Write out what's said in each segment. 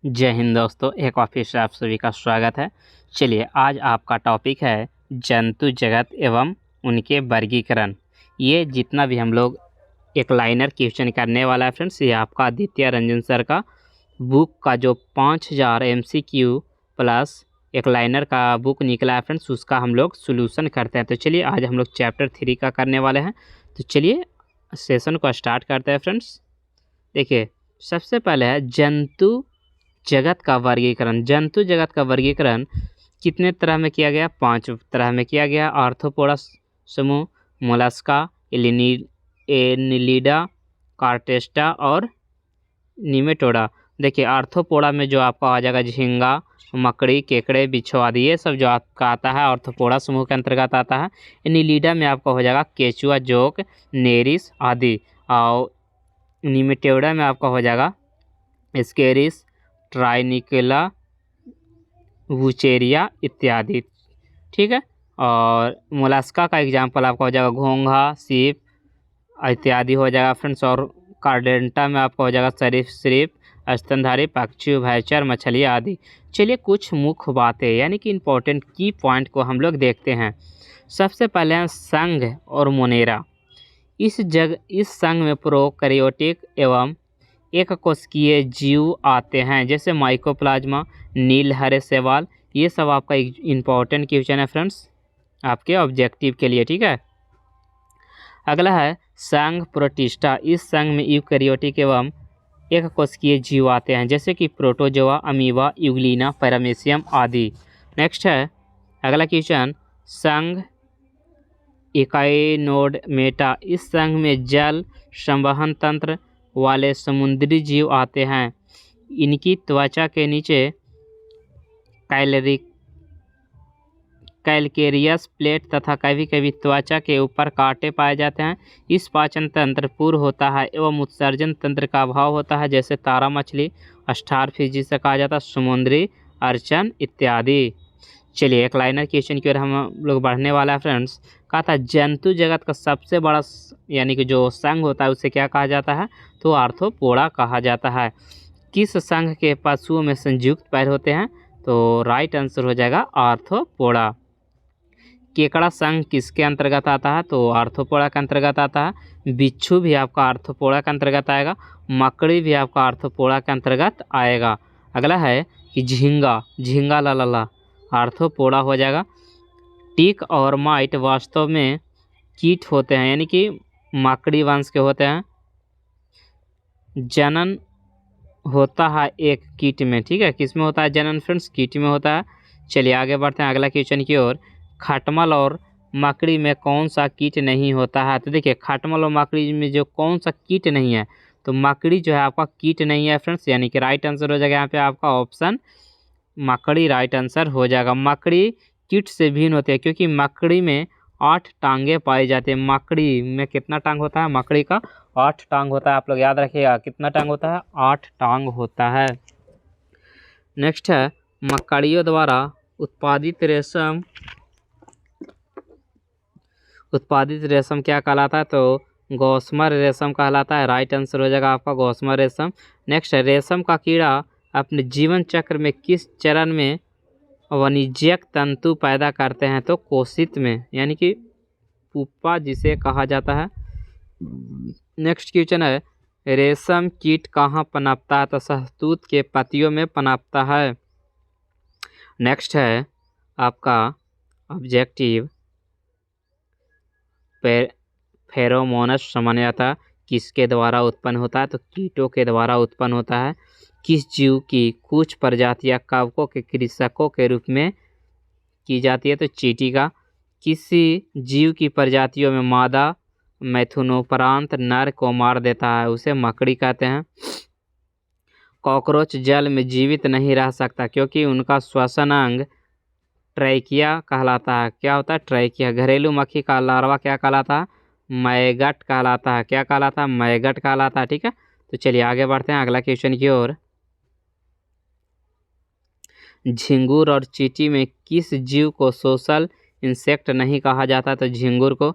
जय हिंद दोस्तों, एक बार फिर से आप सभी का स्वागत है। चलिए, आज आपका टॉपिक है जंतु जगत एवं उनके वर्गीकरण। ये जितना भी हम लोग एक लाइनर क्वेश्चन करने वाला है फ्रेंड्स, ये आपका आदित्य रंजन सर का बुक का जो 5000 MCQ प्लस एक लाइनर का बुक निकला है फ्रेंड्स, उसका हम लोग सोल्यूशन करते हैं। तो चलिए, आज हम लोग चैप्टर 3 का करने वाले हैं। तो चलिए सेशन को स्टार्ट करते हैं फ्रेंड्स। देखिए, सबसे पहले है जंतु जगत का वर्गीकरण। जंतु जगत का वर्गीकरण कितने तरह में किया गया? 5 तरह में किया गया। आर्थ्रोपोडा समूह, मोलस्का, एनिलिडा, कार्टेस्टा और निमेटोडा। देखिए, आर्थ्रोपोडा में जो आपका आ जाएगा झींगा, मकड़ी, केकड़े, बिच्छू आदि, ये सब जो आपका आता है आर्थ्रोपोडा समूह के अंतर्गत आता है। एनिलिडा में आपका हो जाएगा केचुआ, जोक, नेरिस आदि। और निमेटोडा में आपका हो जाएगा स्केरिस, ट्राइनिकुला, वुचेरिया इत्यादि। ठीक है। और मोलस्का का एग्जाम्पल आपका हो जाएगा घोंघा, सीप इत्यादि हो जाएगा फ्रेंड्स। और कार्डेंटा में आपका हो जाएगा सरीसृप, स्तनधारी पक्षी, उभयचर, मछली आदि। चलिए, कुछ मुख्य बातें यानी कि इम्पोर्टेंट की पॉइंट को हम लोग देखते हैं। सबसे पहले है संघ और मोनेरा। इस संघ में प्रोकैरियोटिक एवं एक कोशिकीय जीव आते हैं, जैसे माइकोप्लाज्मा, नील हरे शैवाल। ये सब आपका इम्पोर्टेंट क्वेश्चन है फ्रेंड्स, आपके ऑब्जेक्टिव के लिए। ठीक है। अगला है संघ प्रोटिस्टा। इस संघ में यूकैरियोटिक एवं एक कोशिकीय जीव आते हैं, जैसे कि प्रोटोजोआ, अमीबा, यूग्लिना, पैरामीशियम आदि। नेक्स्ट है अगला क्वेश्चन, संघ इकाइनोडर्मेटा। इस संघ में जल संवहन तंत्र वाले समुद्री जीव आते हैं। इनकी त्वचा के नीचे कैलकेरियस प्लेट तथा कभी कभी त्वचा के ऊपर कांटे पाए जाते हैं। इस पाचन तंत्र पूर्ण होता है एवं उत्सर्जन तंत्र का अभाव होता है, जैसे तारा मछली, स्टारफिश जिसे कहा जाता है, समुद्री अर्चन इत्यादि। चलिए, एक लाइनर क्वेश्चन की ओर हम लोग बढ़ने वाला है फ्रेंड्स। कहा था जंतु जगत का सबसे बड़ा यानी कि जो संघ होता है उसे क्या कहा जाता है? तो आर्थ्रोपोडा कहा जाता है। किस संघ के पशुओं में संयुक्त पैर होते हैं? तो राइट आंसर हो जाएगा आर्थ्रोपोडा। केकड़ा संघ किसके अंतर्गत आता है? तो आर्थ्रोपोडा के अंतर्गत आता है। बिच्छू भी आपका आर्थ्रोपोडा के अंतर्गत आएगा। मकड़ी भी आपका आर्थ्रोपोडा के अंतर्गत आएगा। अगला है कि झींगा लाला आर्थ्रोपोडा हो जाएगा। टिक और माइट वास्तव में कीट होते हैं, यानी कि मकड़ी वंश के होते हैं। जनन होता है एक कीट में। ठीक है, किस में होता है जनन फ्रेंड्स? कीट में होता है। चलिए आगे बढ़ते हैं अगला क्वेश्चन की ओर। खटमल और मकड़ी में कौन सा कीट नहीं होता है? तो देखिए, खटमल और मकड़ी में जो कौन सा कीट नहीं है, तो मकड़ी जो है आपका कीट नहीं है फ्रेंड्स, यानी कि राइट आंसर हो जाएगा यहाँ पे आपका ऑप्शन मकड़ी राइट आंसर हो जाएगा। मकड़ी कीट से भिन्न होती है क्योंकि मकड़ी में 8 टांगे पाई जाती है। मकड़ी में कितना टांग होता है? मकड़ी का 8 टांग होता है। आप लोग याद रखिएगा, कितना टांग होता है? 8 टांग होता है। नेक्स्ट है मकड़ियों द्वारा उत्पादित रेशम क्या कहलाता है? तो गौसमर रेशम कहलाता है। राइट आंसर हो जाएगा आपका गौसमर रेशम। नेक्स्ट है रेशम का कीड़ा अपने जीवन चक्र में किस चरण में वाणिज्यिक तंतु पैदा करते हैं? तो कोशित में, यानी कि पुप्पा जिसे कहा जाता है। नेक्स्ट क्वेश्चन है रेशम कीट कहाँ पनपता है? तो शहतूत के पत्तियों में पनपता है। नेक्स्ट है आपका ऑब्जेक्टिव, फेरोमोनस सामान्यतः किसके द्वारा उत्पन्न होता है? तो कीटों के द्वारा उत्पन्न होता है। किस जीव की कुछ प्रजातियां कवकों के कृषकों के रूप में की जाती है? तो चींटी का। किसी जीव की प्रजातियों में मादा मैथुनोपरांत नर को मार देता है, उसे मकड़ी कहते हैं। कॉकरोच जल में जीवित नहीं रह सकता क्योंकि उनका श्वसन अंग ट्रैकिया कहलाता है। क्या होता है? ट्रैकिया। घरेलू मक्खी का लार्वा क्या कहलाता है? मैगट कहलाता है। क्या कहलाता है? मैगट कहलाता है। ठीक है। तो चलिए आगे बढ़ते हैं अगला क्वेश्चन की ओर। झिंगुर और चींटी में किस जीव को सोशल इंसेक्ट नहीं कहा जाता? तो झिंगुर को।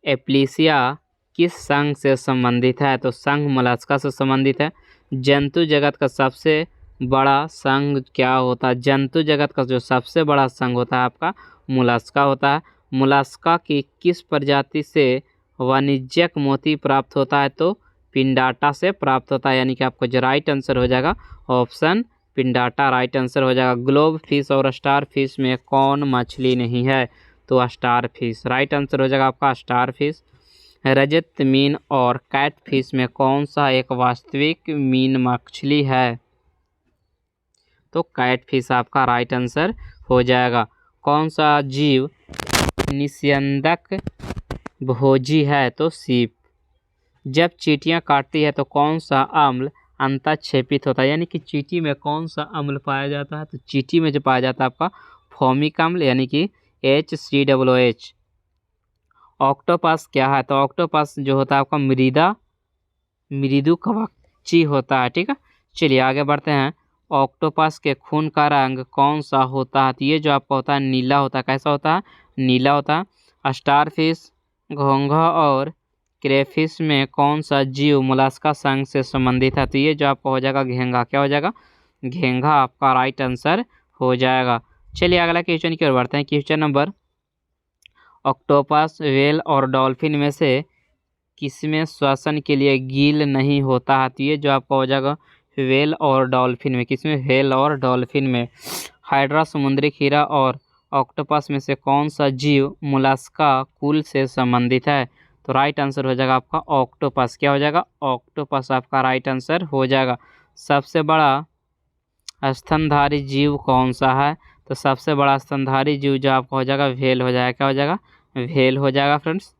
एप्लीसिया किस संघ से संबंधित है? तो संघ मोलस्का से संबंधित है। जंतु जगत का सबसे बड़ा संघ क्या होता है? जंतु जगत का जो सबसे बड़ा संघ होता है आपका मोलस्का होता है। मोलस्का की किस प्रजाति से वाणिज्यिक मोती प्राप्त होता है? तो पिंडाटा से प्राप्त होता है, यानी कि आपको जो राइट आंसर हो जाएगा ऑप्शन पिंडाटा राइट आंसर हो जाएगा। ग्लोब फिश और स्टार फिश में कौन मछली नहीं है? तो स्टार फिश राइट आंसर हो जाएगा आपका स्टार फिश। रजत मीन और कैट फिश में कौन सा एक वास्तविक मीन मछली है? तो कैट फिश आपका राइट आंसर हो जाएगा। कौन सा जीव निस्यंदक भोजी है? तो सीप। जब चींटियां काटती है तो कौन सा अम्ल अंतःक्षेपित होता है, यानी कि चींटी में कौन सा अम्ल पाया जाता है? तो चींटी में जो पाया जाता है आपका फॉर्मिक अम्ल, यानी कि HCOOH। ऑक्टोपस क्या है? तो ऑक्टोपस जो होता है आपका मृदुकवची होता है। ठीक है, चलिए आगे बढ़ते हैं। ऑक्टोपस के खून का रंग कौन सा होता है? तो ये जो आपका होता है नीला होता है। कैसा होता है? नीला होता है। स्टारफिश, घोंघा और क्रेफिश में कौन सा जीव मोलस्का संघ से संबंधित है? तो ये जो आपका हो जाएगा घेंघा। क्या हो जाएगा? घेंघा आपका राइट आंसर हो जाएगा। चलिए अगला क्वेश्चन की ओर बढ़ते हैं। क्वेश्चन नंबर, ऑक्टोपस, व्हेल और डॉल्फिन में से किसमें श्वसन के लिए गिल नहीं होता है? तो ये जो आपका हो जाएगा व्हेल और डॉल्फिन में। किसमें? व्हेल और डॉल्फिन में। हाइड्रा, समुद्री खीरा और ऑक्टोपस में से कौन सा जीव मोलस्का कुल से संबंधित है? तो राइट आंसर हो जाएगा आपका ऑक्टोपस। क्या हो जाएगा? ऑक्टोपस आपका राइट आंसर हो जाएगा। सबसे बड़ा स्तनधारी जीव कौन सा है? तो सबसे बड़ा स्तनधारी जीव जो आपका हो जाएगा व्हेल हो जाएगा। क्या हो जाएगा? व्हेल हो जाएगा friends.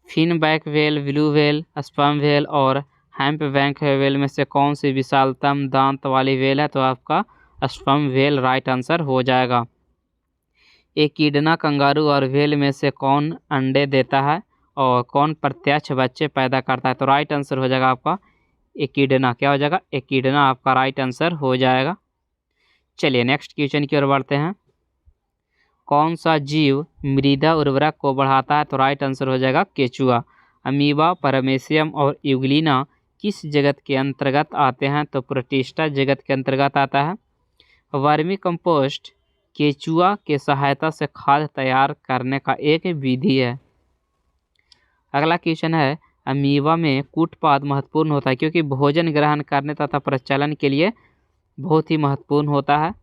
Finback whale, blue whale, sperm whale और हम्पबैक व्हेल में से कौन सी विशालतम दांत वाली व्हेल है? तो आपका स्पर्म व्हेल राइट आंसर हो जाएगा। एकिडना, कंगारू और व्हेल में से कौन अंडे देता है और कौन प्रत्यक्ष बच्चे पैदा करता है? तो राइट आंसर हो जाएगा आपका एकिडना। क्या हो जाएगा? एकिडना आपका राइट आंसर हो जाएगा। चलिए नेक्स्ट क्वेश्चन की ओर बढ़ते हैं। कौन सा जीव मृदा उर्वरक को बढ़ाता है? तो राइट आंसर हो जाएगा केचुआ। अमीबा, पैरामीशियम और यूग्लिना किस जगत के अंतर्गत आते हैं? तो प्रोटिस्टा जगत के अंतर्गत आता है। वर्मी कंपोस्ट केचुआ के सहायता से खाद तैयार करने का एक विधि है। अगला क्वेश्चन है, अमीबा में कूटपाद महत्वपूर्ण होता है क्योंकि भोजन ग्रहण करने तथा प्रचलन के लिए बहुत ही महत्वपूर्ण होता है।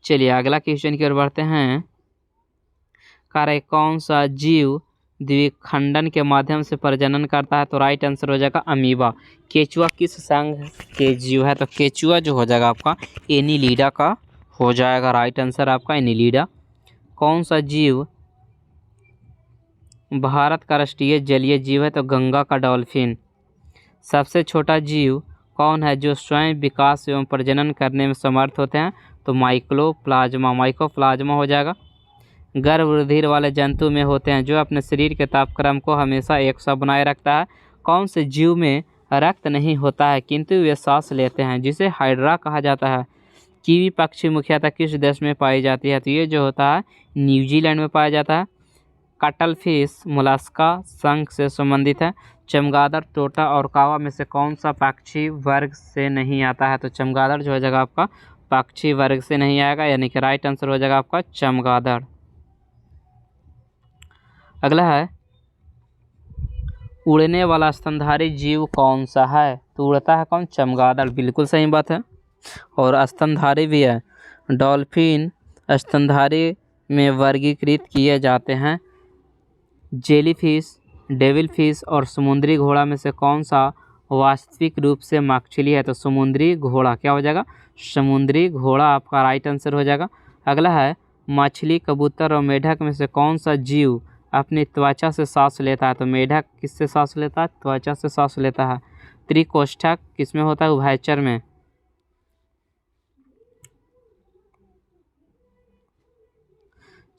चलिए अगला क्वेश्चन की ओर बढ़ते हैं। कार्य कौन सा जीव द्विखंडन के माध्यम से प्रजनन करता है? तो राइट आंसर हो जाएगा अमीबा। केचुआ किस संघ के जीव है? तो केचुआ जो हो जाएगा आपका एनिलीडा का हो जाएगा। राइट आंसर आपका एनिलीडा। कौन सा जीव भारत का राष्ट्रीय जलीय जीव है? तो गंगा का डॉल्फिन। सबसे छोटा जीव कौन है जो स्वयं विकास एवं प्रजनन करने में समर्थ होते हैं? तो माइकोप्लाज्मा हो जाएगा। गर्भवृद्धि वाले जंतु में होते हैं जो अपने शरीर के तापक्रम को हमेशा 100 बनाए रखता है। कौन से जीव में रक्त नहीं होता है किंतु वे सांस लेते हैं, जिसे हाइड्रा कहा जाता है? कीवी पक्षी मुख्यतः किस देश में पाई जाती है? तो ये जो होता है न्यूजीलैंड में पाया जाता है। कटल फिश मोलस्का संघ से संबंधित है। चमगादड़, तोता और कावा में से कौन सा पक्षी वर्ग से नहीं आता है? तो चमगादड़ जो हो जाएगा आपका पक्षी वर्ग से नहीं आएगा, यानी कि राइट आंसर हो जाएगा आपका चमगादड़। अगला है, उड़ने वाला स्तनधारी जीव कौन सा है? तो उड़ता है कौन? चमगादड़। बिल्कुल सही बात है, और स्तनधारी भी है। डॉल्फिन स्तनधारी में वर्गीकृत किए जाते हैं। जेलीफिश, डेविलफिश और समुद्री घोड़ा में से कौन सा वास्तविक रूप से मछली है? तो समुद्री घोड़ा। क्या हो जाएगा? समुद्री घोड़ा आपका राइट आंसर हो जाएगा। अगला है, मछली, कबूतर और मेढक में से कौन सा जीव अपनी त्वचा से सांस लेता है? तो मेढक किससे सांस लेता है? त्वचा से सांस लेता है। त्रिकोष्ठक किसमें होता है? उभयचर में।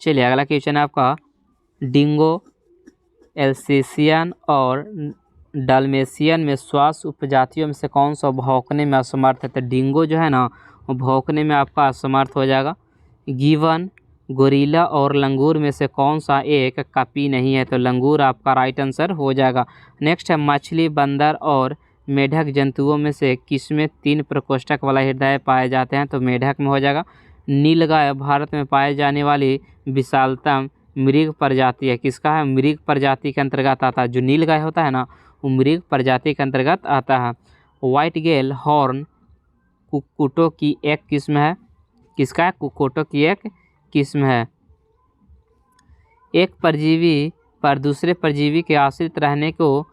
चलिए अगला क्वेश्चन है आपका, डिंगो, एल्सेशियन और डाल्मेशियन में श्वास उपजातियों में से कौन सा भौंकने में असमर्थ है? तो डिंगो जो है ना वो भौंकने में आपका असमर्थ हो जाएगा। गिवन, गोरिल्ला और लंगूर में से कौन सा एक कपी नहीं है? तो लंगूर आपका राइट आंसर हो जाएगा। नेक्स्ट है, मछली, बंदर और मेढक जंतुओं में से किसमें 3 प्रकोष्ठक वाला हृदय पाए जाते हैं? तो मेढक में हो जाएगा। नीलगाय भारत में पाए जाने वाली विशालतम मृग प्रजाति है। किसका है? मृग प्रजाति के अंतर्गत आता है। जो नीलगाय होता है ना, वो मृग प्रजाति के अंतर्गत आता है। व्हाइट गेल हॉर्न कुक्कुटों की एक किस्म है। किसका है? कुक्कुटों की एक किस्म है। एक परजीवी पर दूसरे परजीवी के आश्रित रहने को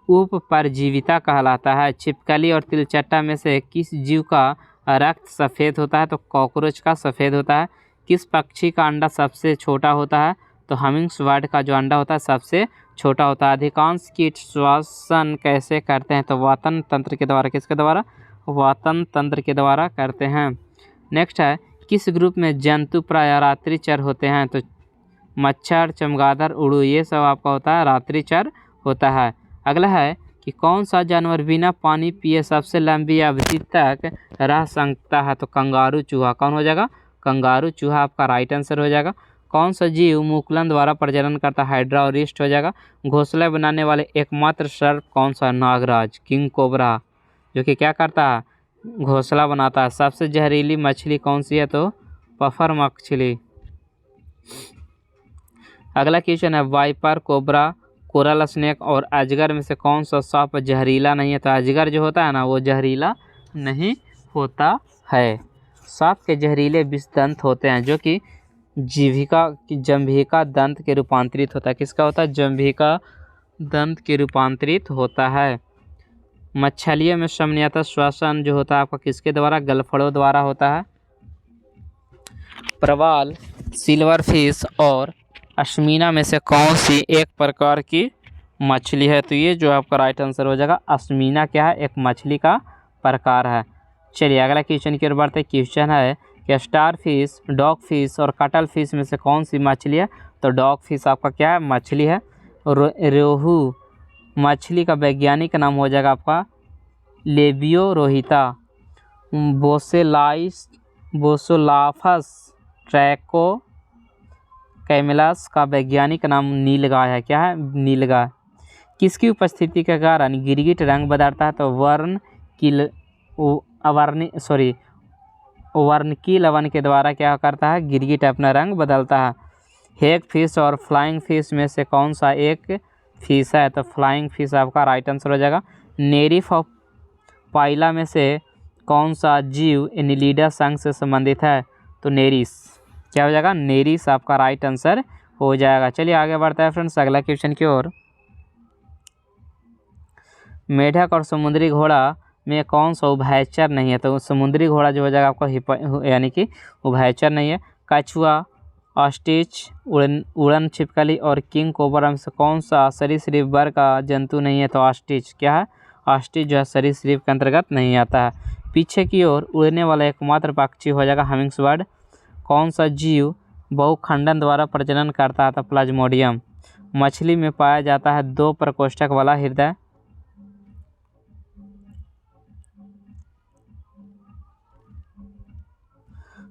उपपरजीविता कहलाता है। छिपकली और तिलचट्टा में से किस जीव का रक्त सफ़ेद होता है? तो कॉकरोच का सफ़ेद होता है। किस पक्षी का अंडा सबसे छोटा होता है? तो हमिंग्सबर्ड का जो अंडा होता है सबसे छोटा होता है। अधिकांश कीट श्वसन कैसे करते हैं? तो वातन तंत्र के द्वारा। किसके द्वारा? वातन तंत्र के द्वारा करते हैं। नेक्स्ट है, किस ग्रुप में जंतु प्राय रात्रिचर होते हैं? तो मच्छर, चमगादड़, उड़ू, ये सब आपका होता है रात्रिचर होता है। अगला है कि कौन सा जानवर बिना पानी पिए सबसे लंबी अवधि तक रह सकता है? तो कंगारू चूहा। कौन हो जाएगा? कंगारू चूहा आपका राइट आंसर हो जाएगा। कौन सा जीव मुकुलन द्वारा प्रजनन करता है? हाइड्रा और रिस्ट हो जाएगा। घोंसला बनाने वाले एकमात्र सर्प कौन सा? नागराज, किंग कोबरा, जो कि क्या करता है? घोंसला बनाता है। सबसे जहरीली मछली कौन सी है? तो पफर मछली। अगला क्वेश्चन है, वाइपर, कोबरा, कोरल स्नेक और अजगर में से कौन सा सांप जहरीला नहीं है? तो अजगर जो होता है ना, वो जहरीला नहीं होता है। सांप के जहरीले विषदंत होते हैं, जो कि जंभिका दंत के रूपांतरित होता है। किसका होता है? जंभिका दंत के रूपांतरित होता है। मछलियों में सामान्यतः श्वसन जो होता है आपका किसके द्वारा? गलफड़ों द्वारा होता है। प्रवाल, सिल्वर फिश और अश्मीना में से कौन सी एक प्रकार की मछली है? तो ये जो आपका राइट आंसर हो जाएगा। अश्मीना क्या है? एक मछली का प्रकार है। चलिए अगला क्वेश्चन की ओर बढ़ते हैं। क्वेश्चन है कि स्टार फिश, डॉग फिश और कटल फिश में से कौन सी मछली है? तो डॉग फिश आपका क्या है? मछली है। रोहू मछली का वैज्ञानिक नाम हो जाएगा आपका लेबियो रोहिता। बोसोलाफस ट्रैको कैमिलस का वैज्ञानिक नाम नीलगाय है। क्या है? नीलगाय। किसकी उपस्थिति के कारण गिरगिट रंग बदलता है? तो वर्णकी लवण के द्वारा क्या करता है? गिरगिट अपना रंग बदलता है। हेग फिश और फ्लाइंग फिश में से कौन सा एक फिश है? तो फ्लाइंग फिश आपका राइट आंसर हो जाएगा। नेरिफ ऑफ पाइला में से कौन सा जीव एनिलिडा संघ से संबंधित है? तो नेरिस। क्या हो जाएगा? नेरिस आपका राइट आंसर हो जाएगा। चलिए आगे बढ़ता है फ्रेंड्स अगला क्वेश्चन की ओर। मेढक और समुद्री घोड़ा में कौन सा उभयचर नहीं है? तो समुद्री घोड़ा जो हो जाएगा आपका यानी कि उभयचर नहीं है। कछुआ, ऑस्ट्रिच, उड़न छिपकली और किंग कोबरा में से कौन सा सरीसृप वर्ग का जंतु नहीं है? तो ऑस्ट्रिच। क्या है? ऑस्ट्रिच जो है सरीसृप के अंतर्गत नहीं आता है। पीछे की ओर उड़ने वाला एकमात्र पक्षी हो जाएगा हमिंग्सबर्ड। कौन सा जीव बहुखंडन द्वारा प्रजनन करता है? तो प्लाज्मोडियम। मछली में पाया जाता है 2 प्रकोष्ठक वाला हृदय।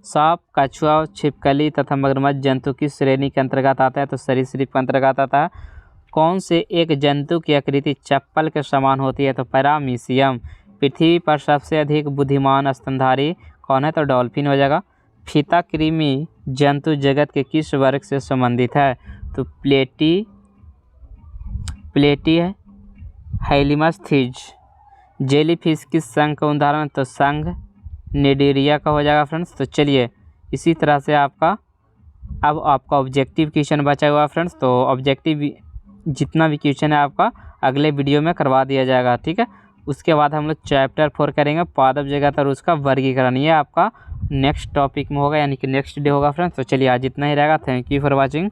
सांप, कछुआ, छिपकली तथा मगरमच्छ जंतु किस श्रेणी के अंतर्गत आता है? तो सरीसृप के अंतर्गत आता है। कौन से एक जंतु की आकृति चप्पल के समान होती है? तो पैरामीशियम। पृथ्वी पर सबसे अधिक बुद्धिमान स्तनधारी कौन है? तो डॉल्फिन हो जाएगा। फीता कृमि जंतु जगत के किस वर्ग से संबंधित है? तो प्लेटी है। हेलिमस्थीज। जेलीफिश किस संघ का उदाहरण? तो संघ निडेरिया का हो जाएगा फ्रेंड्स। तो चलिए इसी तरह से अब आपका ऑब्जेक्टिव क्वेश्चन बचा हुआ फ्रेंड्स। तो ऑब्जेक्टिव जितना भी क्वेश्चन है आपका अगले वीडियो में करवा दिया जाएगा, ठीक है। उसके बाद हम लोग चैप्टर 4 करेंगे, पादप जगत और उसका वर्गीकरण। ये आपका नेक्स्ट टॉपिक में होगा, यानी कि नेक्स्ट डे होगा फ्रेंड्स। तो चलिए आज इतना ही रहेगा। Thank you for watching.